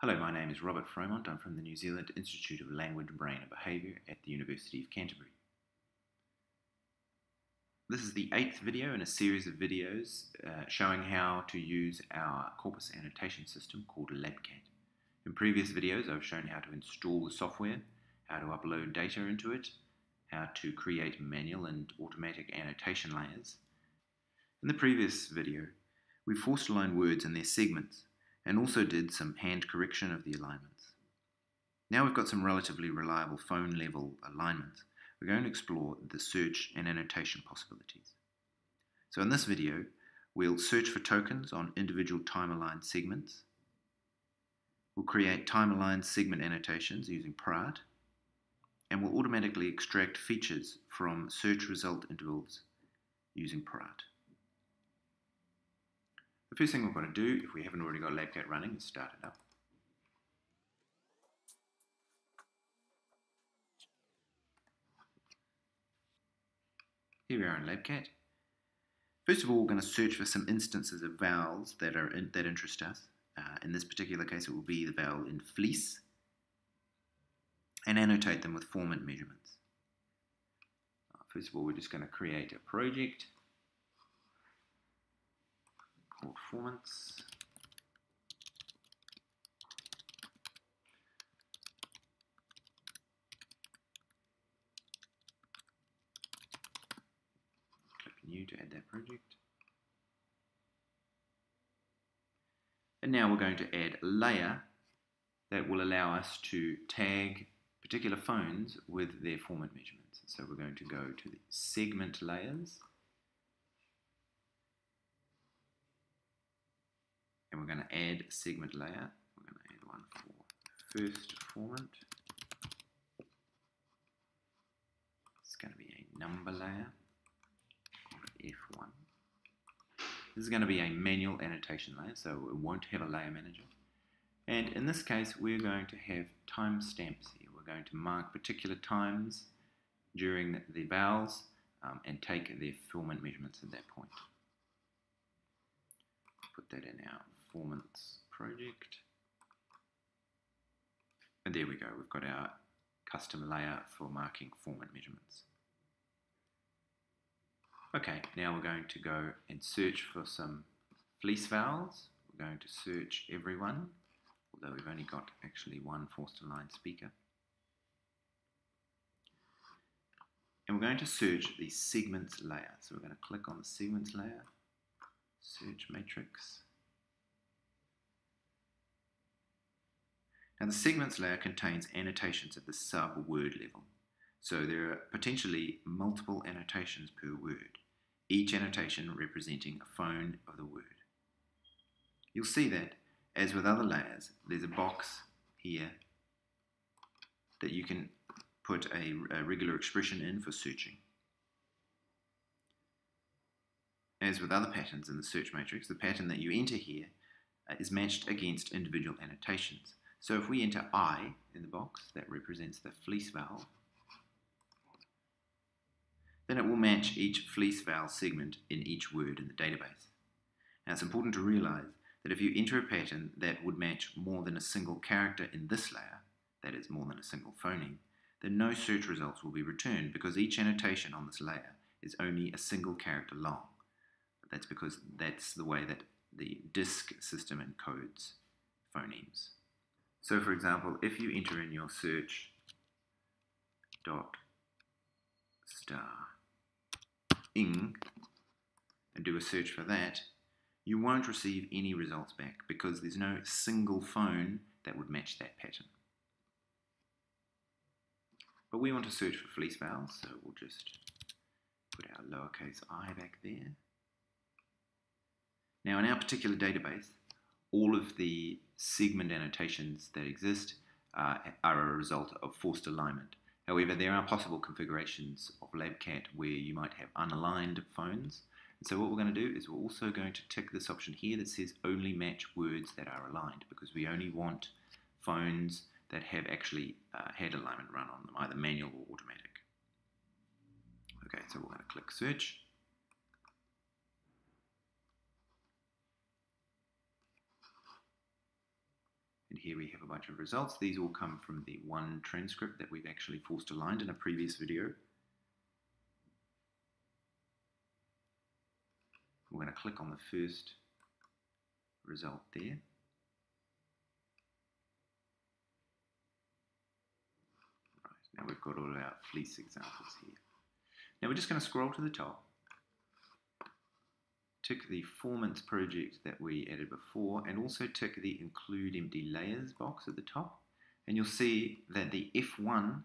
Hello, my name is Robert Fromont. I'm from the New Zealand Institute of Language, Brain and Behaviour at the University of Canterbury. This is the 8th video in a series of videos showing how to use our corpus annotation system called LaBB-CAT. In previous videos I've shown how to install the software, how to upload data into it, how to create manual and automatic annotation layers. In the previous video we forced aligned words in their segments and also did some hand correction of the alignments. Now we've got some relatively reliable phone level alignments. We're going to explore the search and annotation possibilities. So in this video we'll search for tokens on individual time-aligned segments. We'll create time-aligned segment annotations using Praat, and we'll automatically extract features from search result intervals using Praat. The first thing we've got to do, if we haven't already got LaBB-CAT running, is start it up. Here we are in LaBB-CAT. First of all, we're going to search for some instances of vowels that interest us. In this particular case, it will be the vowel in fleece, and annotate them with form and measurements. First of all, we're just going to create a project called formants. Click new to add that project. And now we're going to add a layer that will allow us to tag particular phones with their format measurements. So we're going to go to the segment layers, and we're going to add a segment layer. We're going to add one for first formant. It's going to be a number layer called F1. This is going to be a manual annotation layer, so it won't have a layer manager. And in this case, we're going to have timestamps here. We're going to mark particular times during the vowels and take their formant measurements at that point. Put that in our formants project. And there we go. We've got our custom layer for marking formant measurements. Okay, now we're going to go and search for some fleece vowels. We're going to search everyone, although we've only got actually one forced aligned speaker. And we're going to search the segments layer. So we're going to click on the segments layer, search matrix. Now the segments layer contains annotations at the sub-word level. So there are potentially multiple annotations per word, each annotation representing a phone of the word. You'll see that, as with other layers, there's a box here that you can put a regular expression in for searching. As with other patterns in the search matrix, the pattern that you enter here is matched against individual annotations. So if we enter I in the box, that represents the fleece vowel, then it will match each fleece vowel segment in each word in the database. Now it's important to realize that if you enter a pattern that would match more than a single character in this layer, that is more than a single phoneme, then no search results will be returned because each annotation on this layer is only a single character long. That's because that's the way that the disk system encodes phonemes. So for example, if you enter in your search dot star ing and do a search for that, you won't receive any results back because there's no single phone that would match that pattern. But we want to search for fleece vowels, so we'll just put our lowercase I back there. Now in our particular database, all of the segment annotations that exist are a result of forced alignment. However, there are possible configurations of LaBB-CAT where you might have unaligned phones. And so what we're going to do is we're also going to tick this option here that says only match words that are aligned, because we only want phones that have actually had alignment run on them, either manual or automatic. Okay, so we're going to click search. And here we have a bunch of results. These all come from the one transcript that we've actually forced aligned in a previous video. We're going to click on the first result there. Right, now we've got all our fleece examples here. Now we're just going to scroll to the top, tick the formants project that we added before, and also tick the include empty layers box at the top, and you'll see that the F1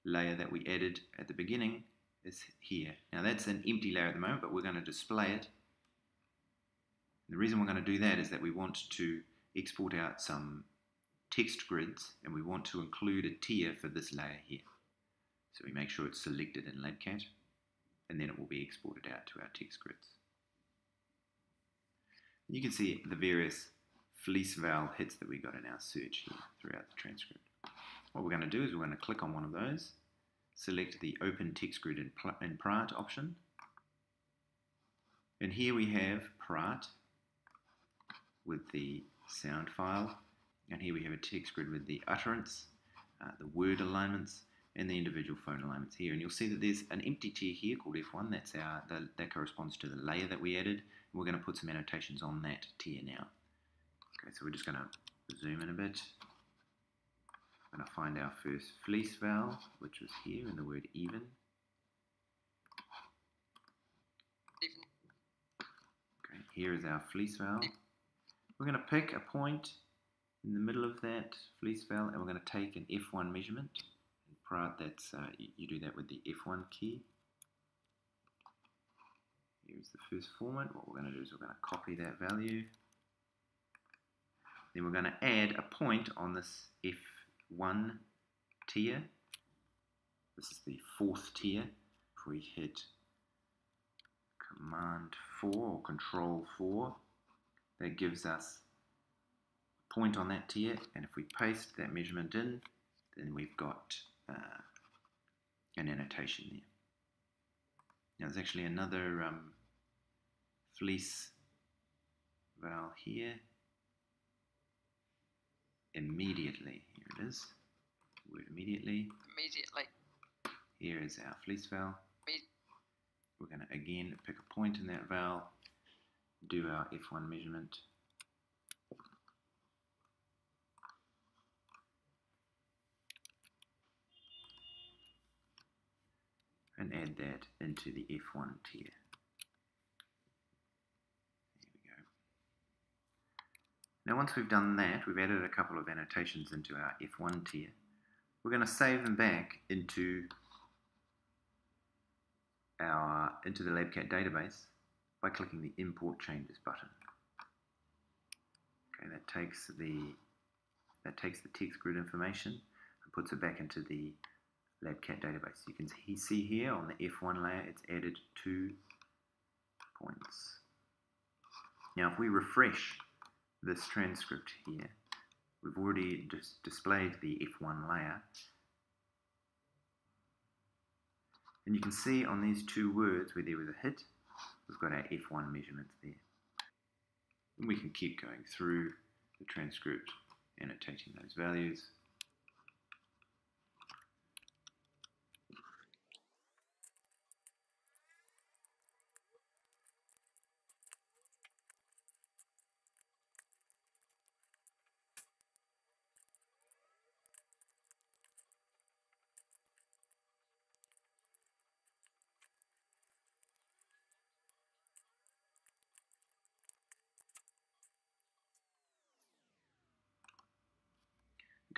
layer that we added at the beginning is here. Now that's an empty layer at the moment, but we're going to display it. The reason we're going to do that is that we want to export out some text grids, and we want to include a tier for this layer here. So we make sure it's selected in LaBB-CAT, and then it will be exported out to our text grids. You can see the various fleece val hits that we got in our search here throughout the transcript. What we're going to do is we're going to click on one of those, select the Open Text Grid in Praat option, and here we have Praat with the sound file, and here we have a text grid with the utterance, the word alignments, and the individual phone alignments here. And you'll see that there's an empty tier here called F1. That corresponds to the layer that we added. And we're going to put some annotations on that tier now. Okay, so we're just going to zoom in a bit. I'm going to find our first fleece val, which was here in the word even. Okay, here is our fleece val. We're going to pick a point in the middle of that fleece val, and we're going to take an F1 measurement. In Praat, that's you do that with the F1 key. Here's the first format. What we're going to do is we're going to copy that value. Then we're going to add a point on this F1 tier. This is the fourth tier. If we hit Command 4 or Control 4, that gives us a point on that tier, and if we paste that measurement in, then we've got an annotation there. Now there's actually another fleece val here. Immediately, here it is. Word immediately. Immediately. Here is our fleece val. We're going to again pick a point in that val, do our F1 measurement, and add that into the F1 tier. There we go. Now once we've done that, we've added a couple of annotations into our F1 tier. We're going to save them back into the LaBB-CAT database by clicking the Import Changes button. Okay, that takes the text grid information and puts it back into the LaBB-CAT database. You can see here on the F1 layer it's added 2 points. Now if we refresh this transcript here, we've already displayed the F1 layer, and you can see on these 2 words where there was a hit, we've got our F1 measurements there. And we can keep going through the transcript, annotating those values.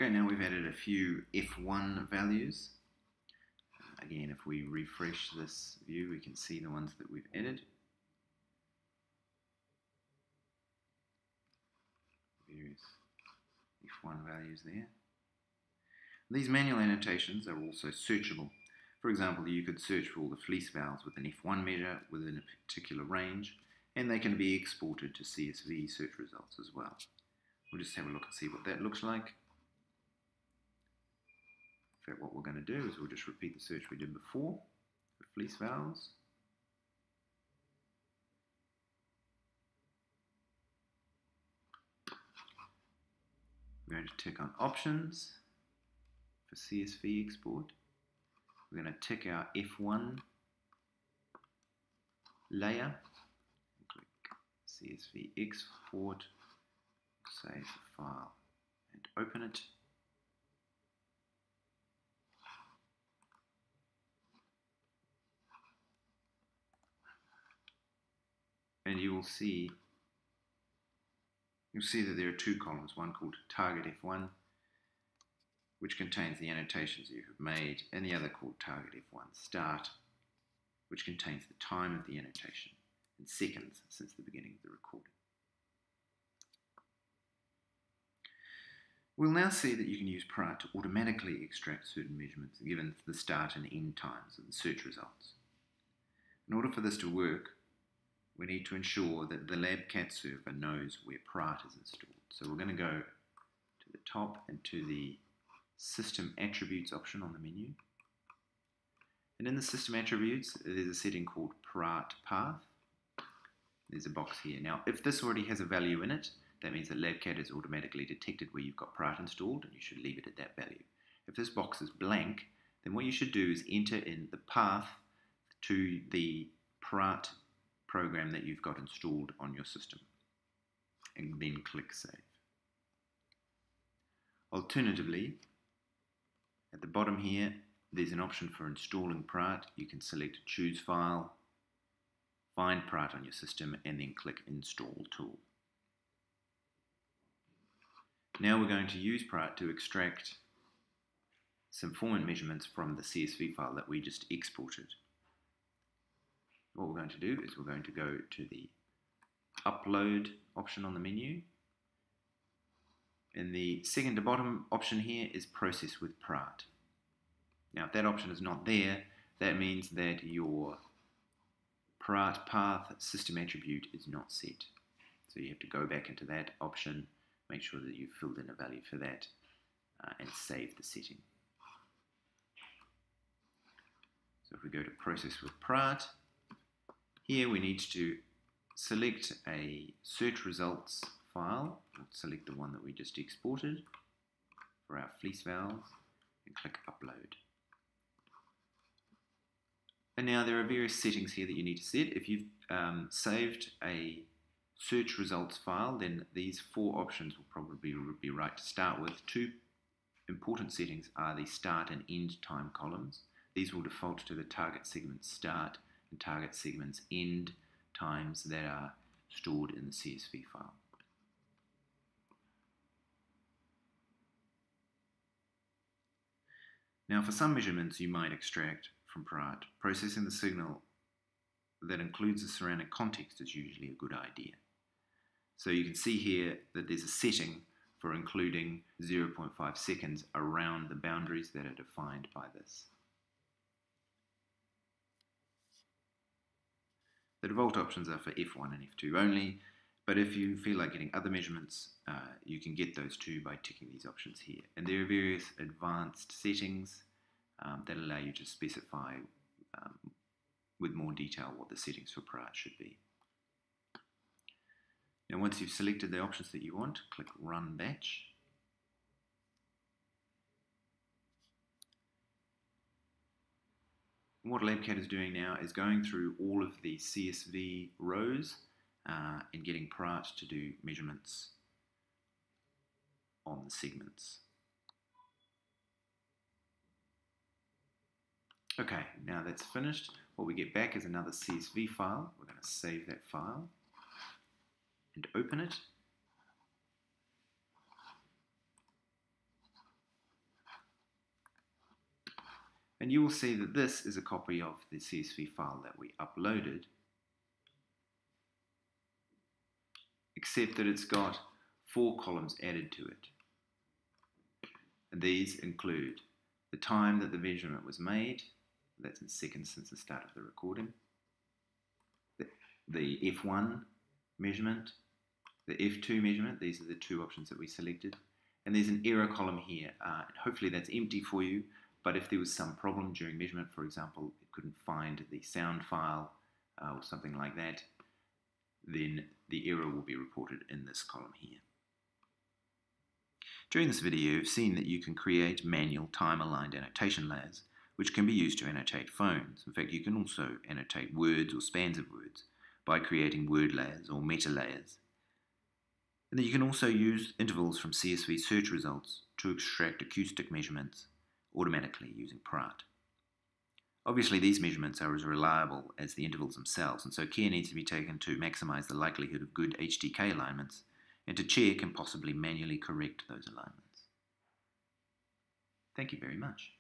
Okay, now we've added a few F1 values. Again, if we refresh this view, we can see the ones that we've added. Various F1 values there. These manual annotations are also searchable. For example, you could search for all the fleece vowels with an F1 measure within a particular range, and they can be exported to CSV search results as well. We'll just have a look and see what that looks like. In fact, what we're going to do is we'll just repeat the search we did before for fleece vowels. We're going to tick on Options for CSV Export. We're going to tick our F1 layer, click CSV Export, save the file and open it. And you will see that there are two columns, one called Target F1, which contains the annotations you have made, and the other called Target F1 Start, which contains the time of the annotation in seconds since the beginning of the recording. We'll now see that you can use Praat to automatically extract certain measurements given the start and end times of the search results. In order for this to work, we need to ensure that the LaBB-CAT server knows where Praat is installed. So we're going to go to the top and to the System Attributes option on the menu. And in the System Attributes, there's a setting called Praat Path. There's a box here. Now, if this already has a value in it, that means that LaBB-CAT has automatically detected where you've got Praat installed, and you should leave it at that value. If this box is blank, then what you should do is enter in the path to the Praat program that you've got installed on your system, and then click Save. Alternatively, at the bottom here, there's an option for installing Praat. You can select Choose File, find Praat on your system, and then click Install Tool. Now we're going to use Praat to extract some format measurements from the CSV file that we just exported. What we're going to do is we're going to go to the Upload option on the menu, and the second to bottom option here is Process with Praat. Now if that option is not there, that means that your Praat Path system attribute is not set. So you have to go back into that option, make sure that you've filled in a value for that, and save the setting. So if we go to Process with Praat, here we need to select a search results file. We'll select the one that we just exported for our fleece vowels and click Upload. And now there are various settings here that you need to set. If you've saved a search results file, then these four options will probably be right to start with. Two important settings are the start and end time columns. These will default to the target segment start and target segments end times that are stored in the CSV file. Now for some measurements you might extract from Praat, processing the signal that includes the surrounding context is usually a good idea. So you can see here that there's a setting for including 0.5 seconds around the boundaries that are defined by this. The default options are for F1 and F2 only, but if you feel like getting other measurements, you can get those too by ticking these options here. And there are various advanced settings that allow you to specify with more detail what the settings for Praat should be. Now once you've selected the options that you want, click Run Batch. What LaBB-CAT is doing now is going through all of the CSV rows and getting Praat to do measurements on the segments. Okay, now that's finished. What we get back is another CSV file. We're going to save that file and open it. And you will see that this is a copy of the CSV file that we uploaded, except that it's got 4 columns added to it. And these include the time that the measurement was made, that's in seconds since the start of the recording, the F1 measurement, the F2 measurement, these are the 2 options that we selected, and there's an error column here. Hopefully that's empty for you. But if there was some problem during measurement, for example, it couldn't find the sound file or something like that, then the error will be reported in this column here. During this video, you've seen that you can create manual time-aligned annotation layers, which can be used to annotate phones. In fact, you can also annotate words or spans of words by creating word layers or meta layers. And then you can also use intervals from CSV search results to extract acoustic measurements automatically using Praat. Obviously, these measurements are as reliable as the intervals themselves, and so care needs to be taken to maximize the likelihood of good HTK alignments and to check and possibly manually correct those alignments. Thank you very much.